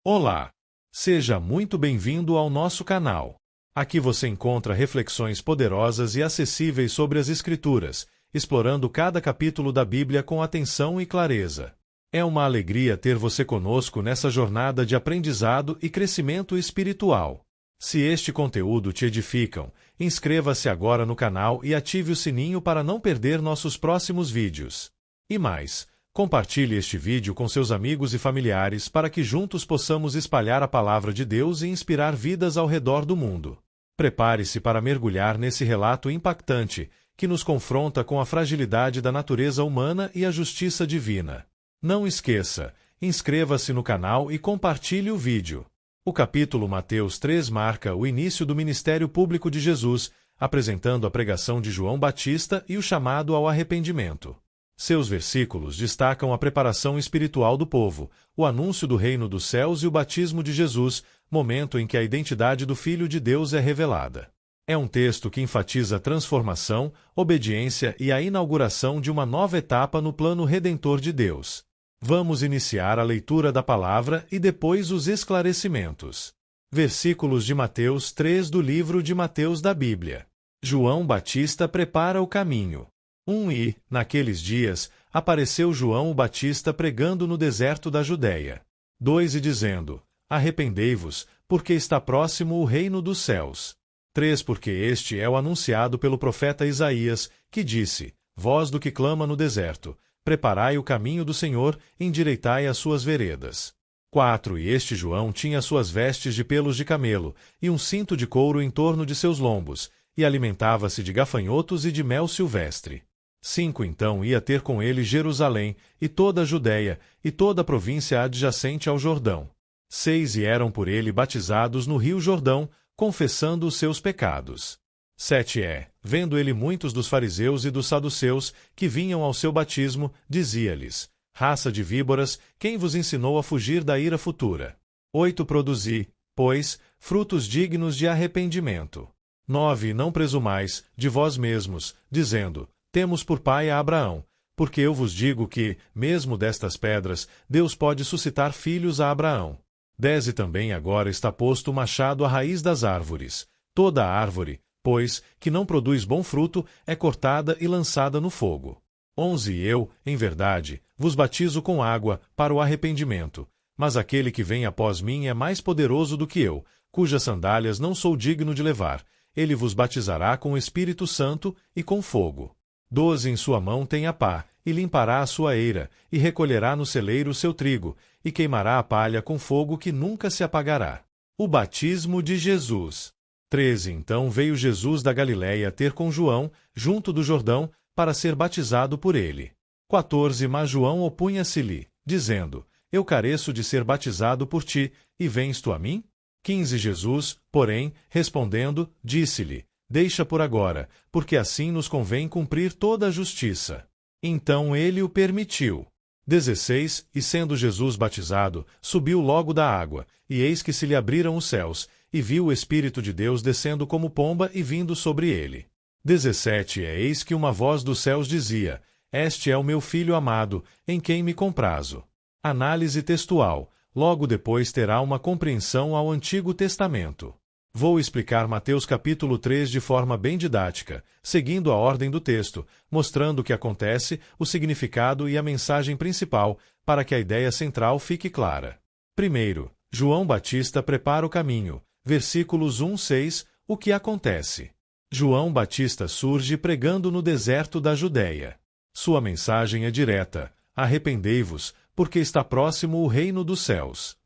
Olá! Seja muito bem-vindo ao nosso canal. Aqui você encontra reflexões poderosas e acessíveis sobre as Escrituras, explorando cada capítulo da Bíblia com atenção e clareza. É uma alegria ter você conosco nessa jornada de aprendizado e crescimento espiritual. Se este conteúdo te edificam, inscreva-se agora no canal e ative o sininho para não perder nossos próximos vídeos. E mais, compartilhe este vídeo com seus amigos e familiares para que juntos possamos espalhar a palavra de Deus e inspirar vidas ao redor do mundo. Prepare-se para mergulhar nesse relato impactante que nos confronta com a fragilidade da natureza humana e a justiça divina. Não esqueça, inscreva-se no canal e compartilhe o vídeo. O capítulo Mateus 3 marca o início do ministério público de Jesus, apresentando a pregação de João Batista e o chamado ao arrependimento. Seus versículos destacam a preparação espiritual do povo, o anúncio do reino dos céus e o batismo de Jesus, momento em que a identidade do Filho de Deus é revelada. É um texto que enfatiza a transformação, obediência e a inauguração de uma nova etapa no plano redentor de Deus. Vamos iniciar a leitura da palavra e depois os esclarecimentos. Versículos de Mateus 3 do livro de Mateus da Bíblia. João Batista prepara o caminho. E, naqueles dias, apareceu João o Batista pregando no deserto da Judéia. 2 e dizendo, arrependei-vos, porque está próximo o reino dos céus. 3 porque este é o anunciado pelo profeta Isaías, que disse, voz do que clama no deserto, preparai o caminho do Senhor, endireitai as suas veredas. 4 e este João tinha suas vestes de pelos de camelo, e um cinto de couro em torno de seus lombos, e alimentava-se de gafanhotos e de mel silvestre. 5 então ia ter com ele Jerusalém, e toda a Judéia, e toda a província adjacente ao Jordão. 6 e eram por ele batizados no rio Jordão, confessando os seus pecados. 7 vendo ele muitos dos fariseus e dos saduceus, que vinham ao seu batismo, dizia-lhes, raça de víboras, quem vos ensinou a fugir da ira futura? 8 produzi, pois, frutos dignos de arrependimento. 9 não presumais, de vós mesmos, dizendo, temos por pai a Abraão, porque eu vos digo que, mesmo destas pedras, Deus pode suscitar filhos a Abraão. 10 e também agora está posto o machado à raiz das árvores. Toda a árvore, pois, que não produz bom fruto, é cortada e lançada no fogo. 11 E eu, em verdade, vos batizo com água, para o arrependimento, mas aquele que vem após mim é mais poderoso do que eu, cujas sandálias não sou digno de levar. Ele vos batizará com o Espírito Santo e com fogo. 12 Em sua mão tem a pá, e limpará a sua eira, e recolherá no celeiro o seu trigo, e queimará a palha com fogo que nunca se apagará. O batismo de Jesus. 13 Então veio Jesus da Galiléia ter com João, junto do Jordão, para ser batizado por ele. 14 Mas João opunha-se-lhe, dizendo, eu careço de ser batizado por ti, e vens tu a mim? 15 Jesus, porém, respondendo, disse-lhe, deixa por agora, porque assim nos convém cumprir toda a justiça. Então ele o permitiu. 16 E sendo Jesus batizado, subiu logo da água, e eis que se lhe abriram os céus, e viu o Espírito de Deus descendo como pomba e vindo sobre ele. 17 Eis que uma voz dos céus dizia, este é o meu Filho amado, em quem me comprazo. Análise textual. Logo depois terá uma compreensão ao Antigo Testamento. Vou explicar Mateus capítulo 3 de forma bem didática, seguindo a ordem do texto, mostrando o que acontece, o significado e a mensagem principal, para que a ideia central fique clara. Primeiro, João Batista prepara o caminho. Versículos 1-6, o que acontece? João Batista surge pregando no deserto da Judéia. Sua mensagem é direta, arrependei-vos, porque está próximo o reino dos céus.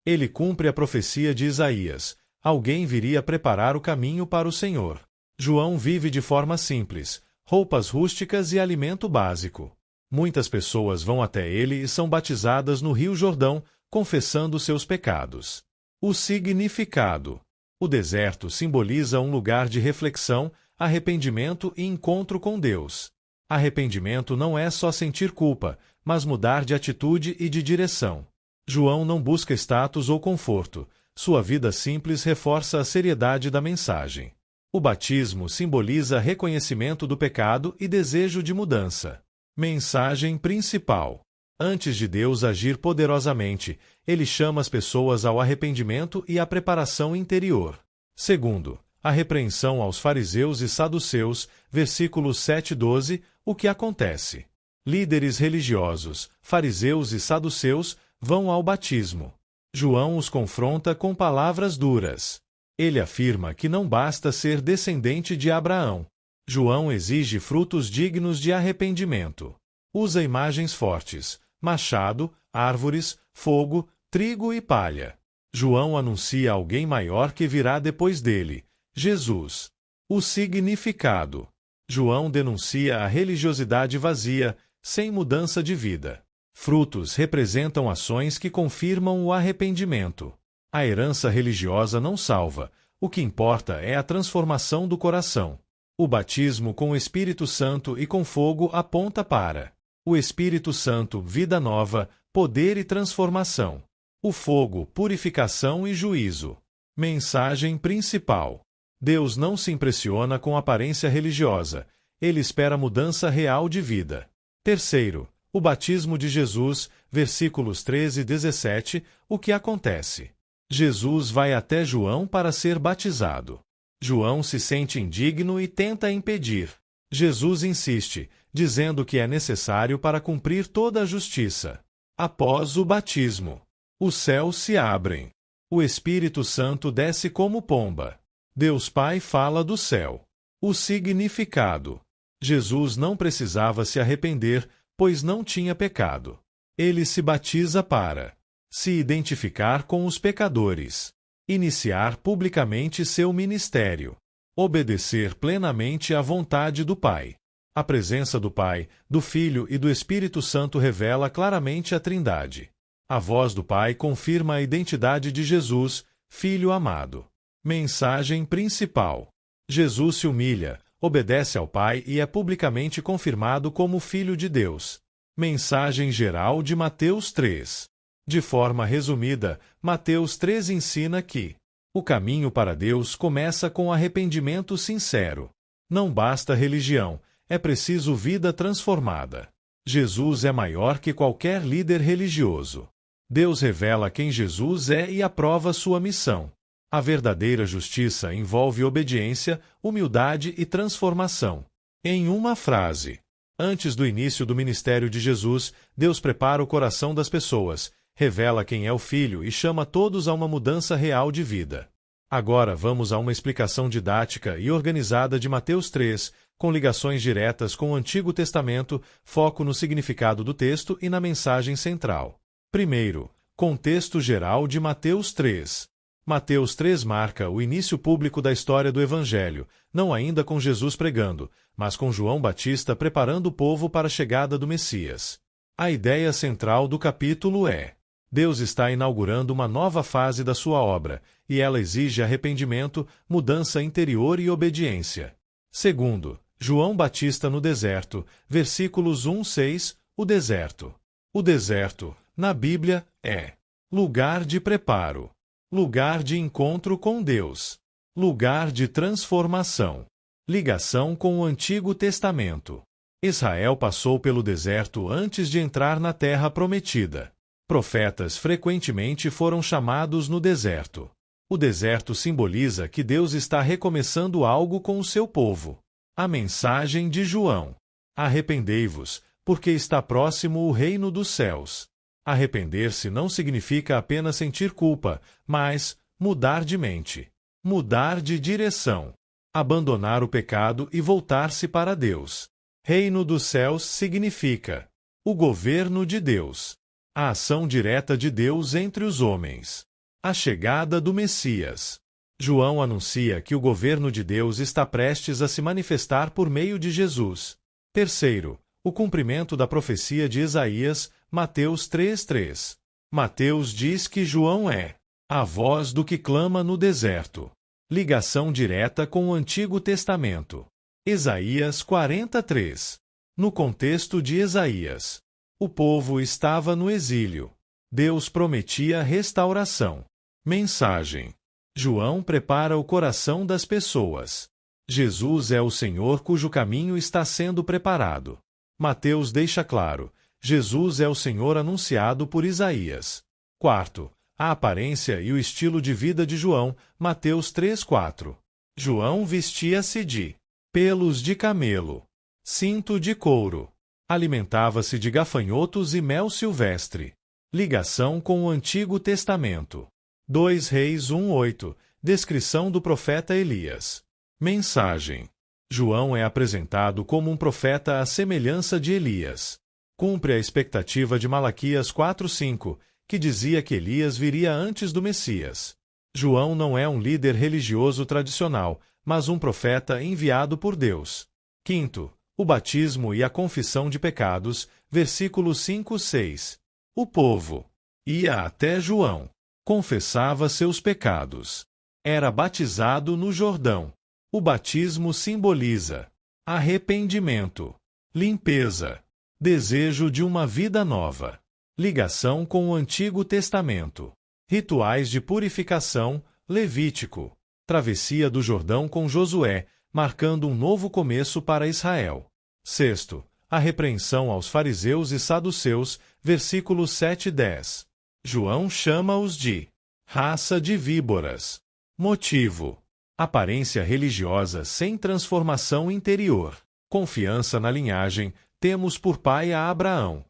Ele cumpre a profecia de Isaías, alguém viria preparar o caminho para o Senhor. João vive de forma simples, roupas rústicas e alimento básico. Muitas pessoas vão até ele e são batizadas no rio Jordão, confessando seus pecados. O significado. O deserto simboliza um lugar de reflexão, arrependimento e encontro com Deus. Arrependimento não é só sentir culpa, mas mudar de atitude e de direção. João não busca status ou conforto. Sua vida simples reforça a seriedade da mensagem. O batismo simboliza reconhecimento do pecado e desejo de mudança. Mensagem principal. Antes de Deus agir poderosamente, ele chama as pessoas ao arrependimento e à preparação interior. Segundo, a repreensão aos fariseus e saduceus, versículos 7 e 12, o que acontece? Líderes religiosos, fariseus e saduceus, vão ao batismo. João os confronta com palavras duras. Ele afirma que não basta ser descendente de Abraão. João exige frutos dignos de arrependimento. Usa imagens fortes: machado, árvores, fogo, trigo e palha. João anuncia alguém maior que virá depois dele, Jesus. O significado: João denuncia a religiosidade vazia, sem mudança de vida. Frutos representam ações que confirmam o arrependimento. A herança religiosa não salva, o que importa é a transformação do coração. O batismo com o Espírito Santo e com fogo aponta para o Espírito Santo, vida nova, poder e transformação. O fogo, purificação e juízo. Mensagem principal: Deus não se impressiona com aparência religiosa, ele espera mudança real de vida. Terceiro, o batismo de Jesus, versículos 13 e 17, o que acontece? Jesus vai até João para ser batizado. João se sente indigno e tenta impedir. Jesus insiste, dizendo que é necessário para cumprir toda a justiça. Após o batismo, os céus se abrem. O Espírito Santo desce como pomba. Deus Pai fala do céu. O significado: Jesus não precisava se arrepender, pois não tinha pecado. Ele se batiza para se identificar com os pecadores, iniciar publicamente seu ministério, obedecer plenamente à vontade do Pai. A presença do Pai, do Filho e do Espírito Santo revela claramente a Trindade. A voz do Pai confirma a identidade de Jesus, Filho amado. Mensagem principal: Jesus se humilha, obedece ao Pai e é publicamente confirmado como Filho de Deus. Mensagem geral de Mateus 3. De forma resumida, Mateus 3 ensina que o caminho para Deus começa com arrependimento sincero. Não basta religião, é preciso vida transformada. Jesus é maior que qualquer líder religioso. Deus revela quem Jesus é e aprova sua missão. A verdadeira justiça envolve obediência, humildade e transformação. Em uma frase: antes do início do ministério de Jesus, Deus prepara o coração das pessoas, revela quem é o Filho e chama todos a uma mudança real de vida. Agora vamos a uma explicação didática e organizada de Mateus 3, com ligações diretas com o Antigo Testamento, foco no significado do texto e na mensagem central. Primeiro, contexto geral de Mateus 3. Mateus 3 marca o início público da história do Evangelho, não ainda com Jesus pregando, mas com João Batista preparando o povo para a chegada do Messias. A ideia central do capítulo é: Deus está inaugurando uma nova fase da sua obra, e ela exige arrependimento, mudança interior e obediência. Segundo, João Batista no deserto, versículos 1-6, o deserto. O deserto, na Bíblia, é lugar de preparo, lugar de encontro com Deus, lugar de transformação, ligação com o Antigo Testamento. Israel passou pelo deserto antes de entrar na Terra Prometida. Profetas frequentemente foram chamados no deserto. O deserto simboliza que Deus está recomeçando algo com o seu povo. A mensagem de João: arrependei-vos, porque está próximo o reino dos céus. Arrepender-se não significa apenas sentir culpa, mas mudar de mente, mudar de direção, abandonar o pecado e voltar-se para Deus. Reino dos céus significa o governo de Deus, a ação direta de Deus entre os homens, a chegada do Messias. João anuncia que o governo de Deus está prestes a se manifestar por meio de Jesus. Terceiro, o cumprimento da profecia de Isaías, Mateus 3:3. Mateus diz que João é a voz do que clama no deserto. Ligação direta com o Antigo Testamento. Isaías 43. No contexto de Isaías, o povo estava no exílio. Deus prometia restauração. Mensagem: João prepara o coração das pessoas. Jesus é o Senhor cujo caminho está sendo preparado. Mateus deixa claro: Jesus é o Senhor anunciado por Isaías. Quarto, a aparência e o estilo de vida de João, Mateus 3:4. João vestia-se de pelos de camelo, cinto de couro, alimentava-se de gafanhotos e mel silvestre. Ligação com o Antigo Testamento. 2 Reis 1:8. Descrição do profeta Elias. Mensagem. João é apresentado como um profeta à semelhança de Elias. Cumpre a expectativa de Malaquias 4:5, que dizia que Elias viria antes do Messias. João não é um líder religioso tradicional, mas um profeta enviado por Deus. Quinto, o batismo e a confissão de pecados, versículos 5-6. O povo ia até João, confessava seus pecados. Era batizado no Jordão. O batismo simboliza arrependimento, limpeza, desejo de uma vida nova, ligação com o Antigo Testamento, rituais de purificação, Levítico, travessia do Jordão com Josué, marcando um novo começo para Israel. Sexto, a repreensão aos fariseus e saduceus, versículos 7-10. João chama-os de raça de víboras. Motivo: aparência religiosa sem transformação interior. Confiança na linhagem, temos por pai a Abraão.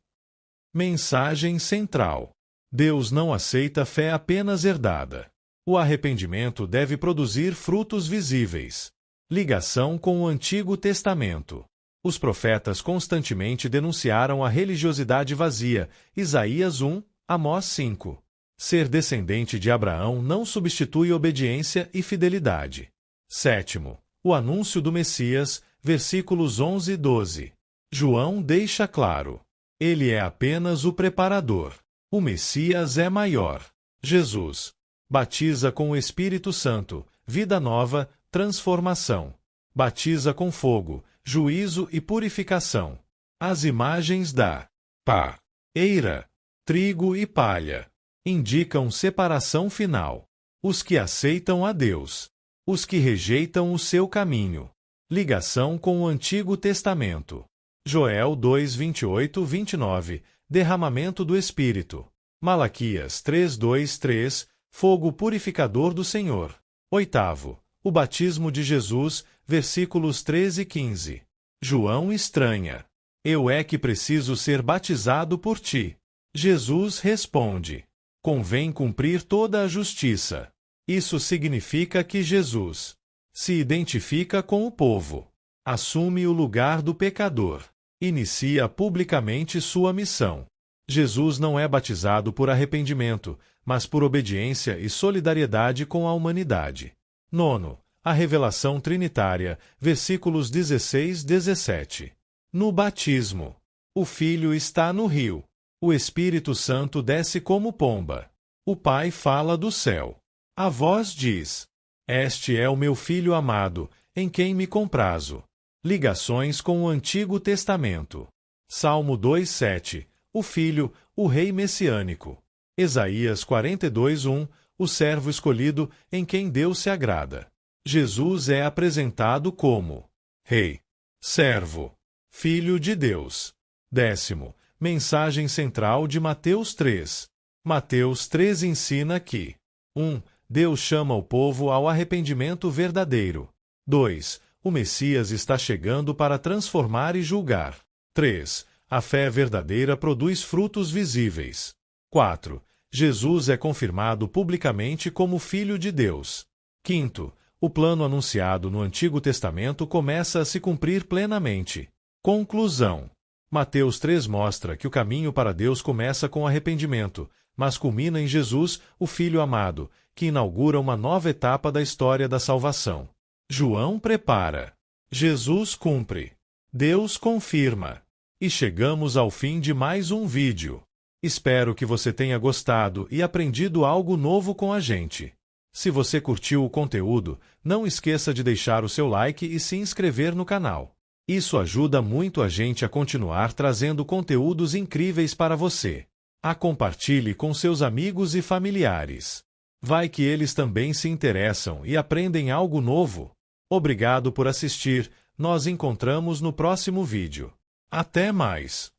Mensagem central: Deus não aceita fé apenas herdada. O arrependimento deve produzir frutos visíveis. Ligação com o Antigo Testamento. Os profetas constantemente denunciaram a religiosidade vazia. Isaías 1, Amós 5. Ser descendente de Abraão não substitui obediência e fidelidade. Sétimo, o anúncio do Messias, versículos 11 e 12. João deixa claro: ele é apenas o preparador. O Messias é maior. Jesus batiza com o Espírito Santo, vida nova, transformação. Batiza com fogo, juízo e purificação. As imagens da eira, trigo e palha indicam separação final. Os que aceitam a Deus, os que rejeitam o seu caminho. Ligação com o Antigo Testamento. Joel 2:28-29, derramamento do Espírito. Malaquias 3:2-3, fogo purificador do Senhor. Oitavo, o batismo de Jesus, versículos 13 e 15. João estranha: eu é que preciso ser batizado por ti. Jesus responde: convém cumprir toda a justiça. Isso significa que Jesus se identifica com o povo, assume o lugar do pecador, inicia publicamente sua missão. Jesus não é batizado por arrependimento, mas por obediência e solidariedade com a humanidade. Nono, a revelação trinitária, versículos 16-17. No batismo, o Filho está no rio. O Espírito Santo desce como pomba. O Pai fala do céu. A voz diz: este é o meu Filho amado, em quem me comprazo. Ligações com o Antigo Testamento. Salmo 2:7. O Filho, o Rei Messiânico. Isaías 42:1. O servo escolhido, em quem Deus se agrada. Jesus é apresentado como Rei, Servo, Filho de Deus. Décimo, mensagem central de Mateus 3. Mateus 3 ensina que 1. Deus chama o povo ao arrependimento verdadeiro. 2. O Messias está chegando para transformar e julgar. 3. A fé verdadeira produz frutos visíveis. 4. Jesus é confirmado publicamente como Filho de Deus. 5. O plano anunciado no Antigo Testamento começa a se cumprir plenamente. Conclusão. Mateus 3 mostra que o caminho para Deus começa com arrependimento, mas culmina em Jesus, o Filho amado, que inaugura uma nova etapa da história da salvação. João prepara. Jesus cumpre. Deus confirma. E chegamos ao fim de mais um vídeo. Espero que você tenha gostado e aprendido algo novo com a gente. Se você curtiu o conteúdo, não esqueça de deixar o seu like e se inscrever no canal. Isso ajuda muito a gente a continuar trazendo conteúdos incríveis para você. Compartilhe com seus amigos e familiares. Vai que eles também se interessam e aprendem algo novo. Obrigado por assistir. Nós encontramos no próximo vídeo. Até mais!